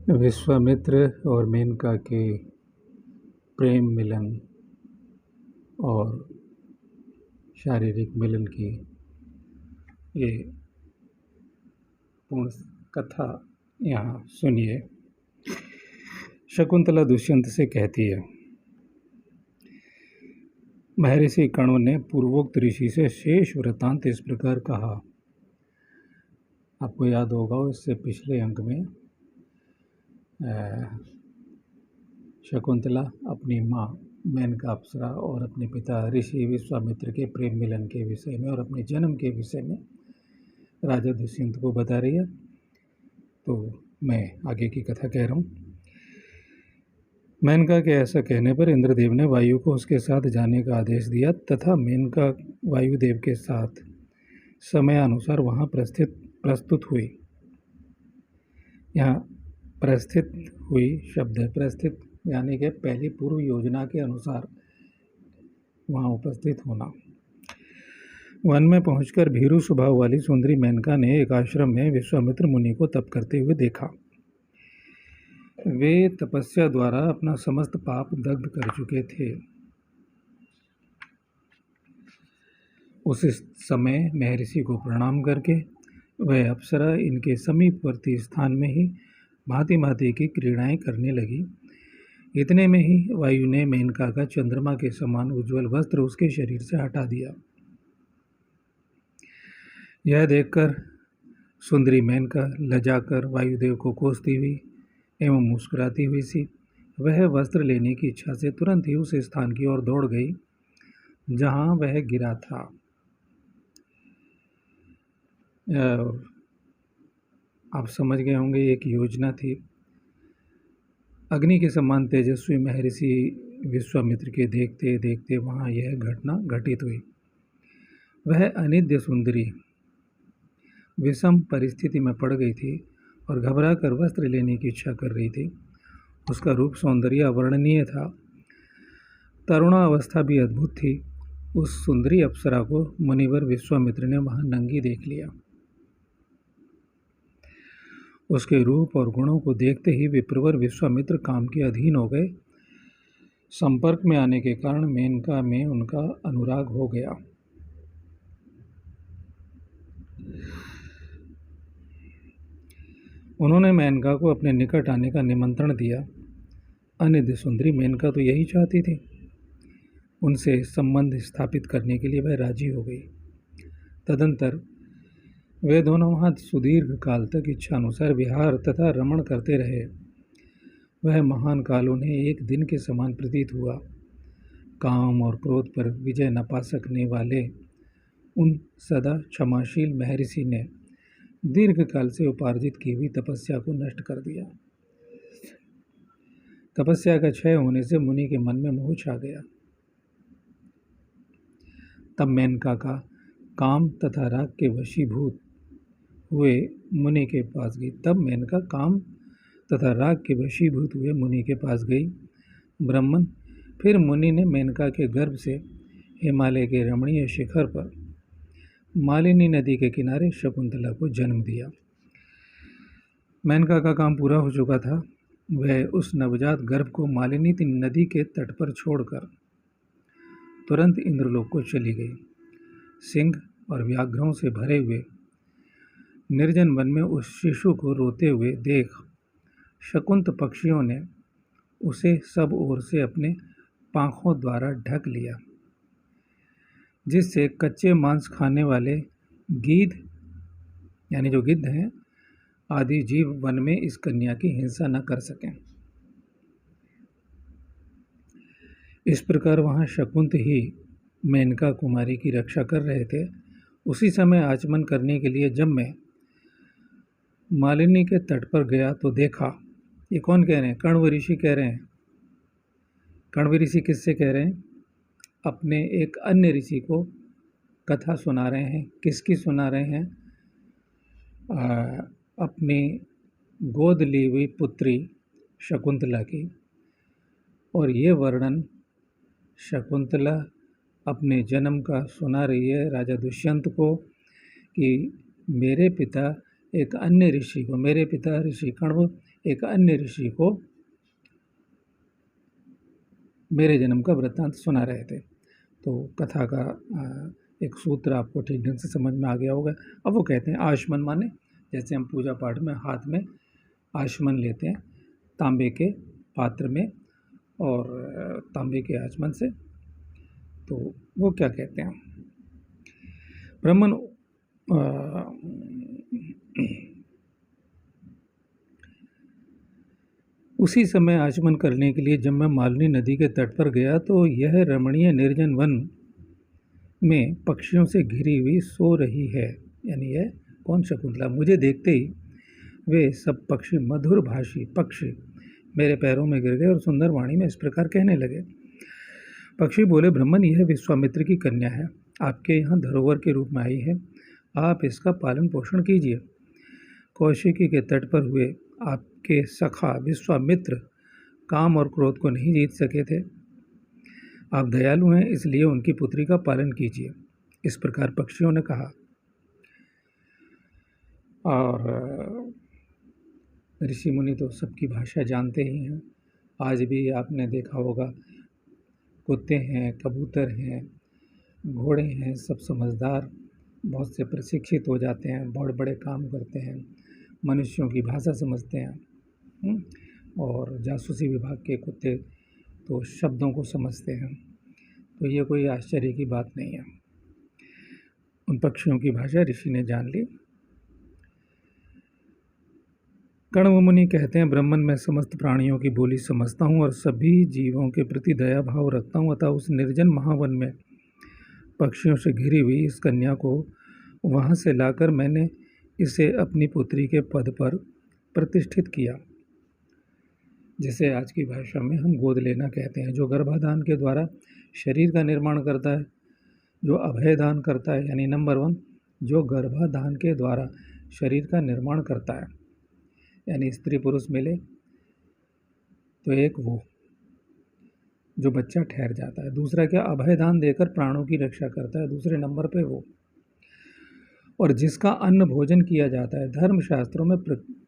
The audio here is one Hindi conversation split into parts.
विश्वामित्र और मेनका के प्रेम मिलन और शारीरिक मिलन की ये पूर्ण कथा यहाँ सुनिए। शकुंतला दुष्यंत से कहती है, महर्षि कण्व ने पूर्वोक्त ऋषि से शेष वृत्तांत इस प्रकार कहा। आपको याद होगा इससे पिछले अंक में शकुंतला अपनी माँ मेनका अप्सरा और अपने पिता ऋषि विश्वामित्र के प्रेम मिलन के विषय में और अपने जन्म के विषय में राजा दुष्यंत को बता रही है। तो मैं आगे की कथा कह रहा हूँ। मेनका के ऐसा कहने पर इंद्रदेव ने वायु को उसके साथ जाने का आदेश दिया तथा मेनका वायुदेव के साथ समयानुसार वहाँ प्रस्तुत हुई। यहाँ प्रस्थित हुई शब्द है। प्रस्थित यानी कि पहली पूर्व योजना के अनुसार वहाँ उपस्थित होना। वन में पहुंचकर भीरू स्वभाव वाली सुंदरी मेनका ने एक आश्रम में विश्वामित्र मुनि को तप करते हुए देखा। वे तपस्या द्वारा अपना समस्त पाप दग्ध कर चुके थे। उस समय महर्षि को प्रणाम करके वह अप्सरा इनके समीपवर्ती स्थान में ही भांति भांति की क्रीड़ाएं करने लगी। इतने में ही वायु ने मेनका का चंद्रमा के समान उज्ज्वल वस्त्र उसके शरीर से हटा दिया। यह देखकर सुंदरी मेनका लजाकर वायुदेव को कोसती हुई एवं मुस्कुराती हुई सी वह वस्त्र लेने की इच्छा से तुरंत ही उस स्थान की ओर दौड़ गई जहां वह गिरा था। आप समझ गए होंगे, एक योजना थी। अग्नि के समान तेजस्वी महर्षि विश्वामित्र के देखते देखते वहाँ यह घटना घटित हुई। वह अनिद्य सुंदरी विषम परिस्थिति में पड़ गई थी और घबरा कर वस्त्र लेने की इच्छा कर रही थी। उसका रूप सौंदर्य अवर्णनीय था। तरुणावस्था भी अद्भुत थी। उस सुंदरी अप्सरा को मुनिवर विश्वामित्र ने वहाँ नंगी देख लिया। उसके रूप और गुणों को देखते ही विप्रवर विश्वामित्र काम के अधीन हो गए। संपर्क में आने के कारण मेनका में उनका अनुराग हो गया। उन्होंने मेनका को अपने निकट आने का निमंत्रण दिया। अनिद्य सुंदरी मेनका तो यही चाहती थी। उनसे संबंध स्थापित करने के लिए वह राजी हो गई। तदंतर वे दोनों वहाँ सुदीर्घ काल तक इच्छानुसार विहार तथा रमण करते रहे। वह महान काल उन्हें एक दिन के समान प्रतीत हुआ। काम और क्रोध पर विजय न पा सकने वाले उन सदा क्षमाशील महर्षि ने दीर्घ काल से उपार्जित की हुई तपस्या को नष्ट कर दिया। तपस्या का क्षय होने से मुनि के मन में मोह छा गया। तब मेनका का काम तथा राग के वशीभूत हुए मुनि के पास गई। मुनि के पास गई। ब्राह्मण फिर मुनि ने मेनका के गर्भ से हिमालय के रमणीय शिखर पर मालिनी नदी के किनारे शकुंतला को जन्म दिया। मेनका का काम पूरा हो चुका था। वह उस नवजात गर्भ को मालिनी नदी के तट पर छोड़कर तुरंत इंद्रलोक को चली गई। सिंह और व्याघ्रों से भरे हुए निर्जन वन में उस शिशु को रोते हुए देख शकुंत पक्षियों ने उसे सब ओर से अपने पांखों द्वारा ढक लिया, जिससे कच्चे मांस खाने वाले गीध यानी जो गिद्ध हैं आदि जीव वन में इस कन्या की हिंसा न कर सकें। इस प्रकार वहाँ शकुंत ही मेनका कुमारी की रक्षा कर रहे थे। उसी समय आचमन करने के लिए जब मैं मालिनी के तट पर गया तो देखा। ये कौन कह रहे हैं? कण्व ऋषि कह रहे हैं। कण्व ऋषि किससे कह रहे हैं? अपने एक अन्य ऋषि को कथा सुना रहे हैं। किसकी सुना रहे हैं? अपनी गोद ली हुई पुत्री शकुंतला की। और ये वर्णन शकुंतला अपने जन्म का सुना रही है राजा दुष्यंत को कि मेरे पिता एक अन्य ऋषि को, मेरे पिता ऋषि कण्व एक अन्य ऋषि को मेरे जन्म का वृत्तांत सुना रहे थे। तो कथा का एक सूत्र आपको ठीक ढंग से समझ में आ गया होगा। अब वो कहते हैं आचमन माने जैसे हम पूजा पाठ में हाथ में आचमन लेते हैं तांबे के पात्र में और तांबे के आचमन से, तो वो क्या कहते हैं, ब्राह्मण उसी समय आचमन करने के लिए जब मैं मालिनी नदी के तट पर गया तो यह रमणीय निर्जन वन में पक्षियों से घिरी हुई सो रही है। यानी यह कौन शकुंतला। मुझे देखते ही वे सब पक्षी, मधुर भाषी पक्षी मेरे पैरों में गिर गए और सुंदर वाणी में इस प्रकार कहने लगे। पक्षी बोले, ब्राह्मण यह विश्वामित्र की कन्या है, आपके यहाँ धरोहर के रूप में आई है, आप इसका पालन पोषण कीजिए। कौशिकी के तट पर हुए आपके सखा विश्वामित्र काम और क्रोध को नहीं जीत सके थे। आप दयालु हैं, इसलिए उनकी पुत्री का पालन कीजिए। इस प्रकार पक्षियों ने कहा। और ऋषि मुनि तो सबकी भाषा जानते ही हैं। आज भी आपने देखा होगा, कुत्ते हैं, कबूतर हैं, घोड़े हैं, सब समझदार, बहुत से प्रशिक्षित हो जाते हैं, बड़े बड़े काम करते हैं, मनुष्यों की भाषा समझते हैं। और जासूसी विभाग के कुत्ते तो शब्दों को समझते हैं। तो ये कोई आश्चर्य की बात नहीं है। उन पक्षियों की भाषा ऋषि ने जान ली। कण्व मुनि कहते हैं, ब्राह्मण मैं समस्त प्राणियों की बोली समझता हूँ और सभी जीवों के प्रति दया भाव रखता हूँ। अतः उस निर्जन महावन में पक्षियों से घिरी हुई इस कन्या को वहाँ से लाकर मैंने इसे अपनी पुत्री के पद पर प्रतिष्ठित किया, जिसे आज की भाषा में हम गोद लेना कहते हैं। जो गर्भाधान के द्वारा शरीर का निर्माण करता है, जो अभयदान करता है, यानी नंबर 1 जो गर्भाधान के द्वारा शरीर का निर्माण करता है, यानी स्त्री पुरुष मिले तो एक वो जो बच्चा ठहर जाता है। दूसरा क्या, अभयदान देकर प्राणों की रक्षा करता है, दूसरे नंबर पे वो। और जिसका अन्न भोजन किया जाता है। धर्मशास्त्रों में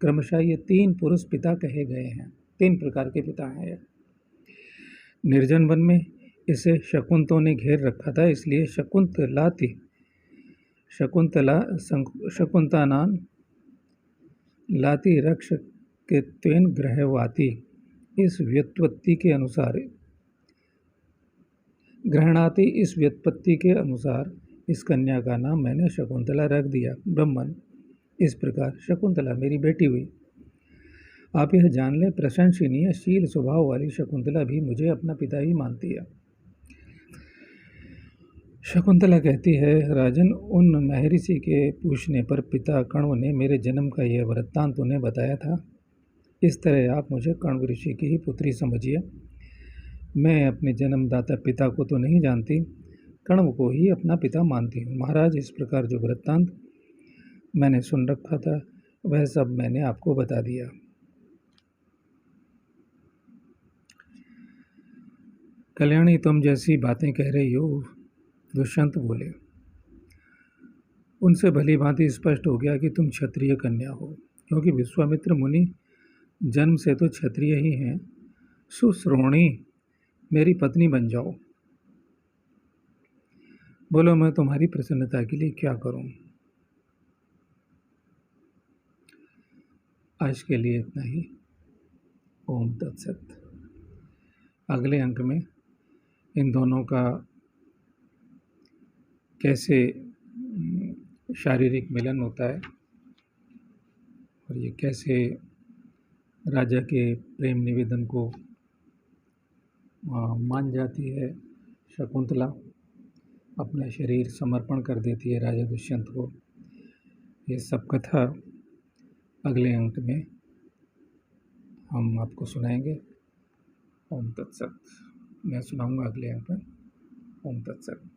क्रमशः ये 3 पुरुष पिता कहे गए हैं। 3 प्रकार के पिता हैं ये। निर्जन वन में इसे शकुंतों ने घेर रखा था, इसलिए शकुंतलानां लाति रक्ष के त्वेन ग्रहवाती। इस व्युत्पत्ति के अनुसार ग्रहणाति, इस व्युत्पत्ति के अनुसार इस कन्या का नाम मैंने शकुंतला रख दिया। ब्राह्मण इस प्रकार शकुंतला मेरी बेटी हुई। आप यह जान लें, प्रशंसनीय शील स्वभाव वाली शकुंतला भी मुझे अपना पिता ही मानती है। शकुंतला कहती है, राजन, उन महर्षि के पूछने पर पिता कण्व ने मेरे जन्म का यह वृत्तांत उन्हें बताया था। इस तरह आप मुझे कण्व ऋषि की ही पुत्री समझिए। मैं अपने जन्मदाता पिता को तो नहीं जानती, कण्व को ही अपना पिता मानती हूँ। महाराज, इस प्रकार जो वृत्तांत मैंने सुन रखा था वह सब मैंने आपको बता दिया। कल्याणी, तुम जैसी बातें कह रही हो, दुष्यंत बोले। उनसे भली भांति स्पष्ट हो गया कि तुम क्षत्रिय कन्या हो, क्योंकि विश्वामित्र मुनि जन्म से तो क्षत्रिय ही हैं। सुश्रोणी, मेरी पत्नी बन जाओ। बोलो, मैं तुम्हारी प्रसन्नता के लिए क्या करूं। आज के लिए इतना ही। ओम तत्सत। अगले अंक में इन दोनों का कैसे शारीरिक मिलन होता है और ये कैसे राजा के प्रेम निवेदन को मान जाती है शकुंतला, अपना शरीर समर्पण कर देती है राजा दुष्यंत को। ये सब कथा अगले अंक में हम आपको सुनाएंगे। ओम तत्सत। मैं सुनाऊंगा अगले अंक में। ओम तत्सत।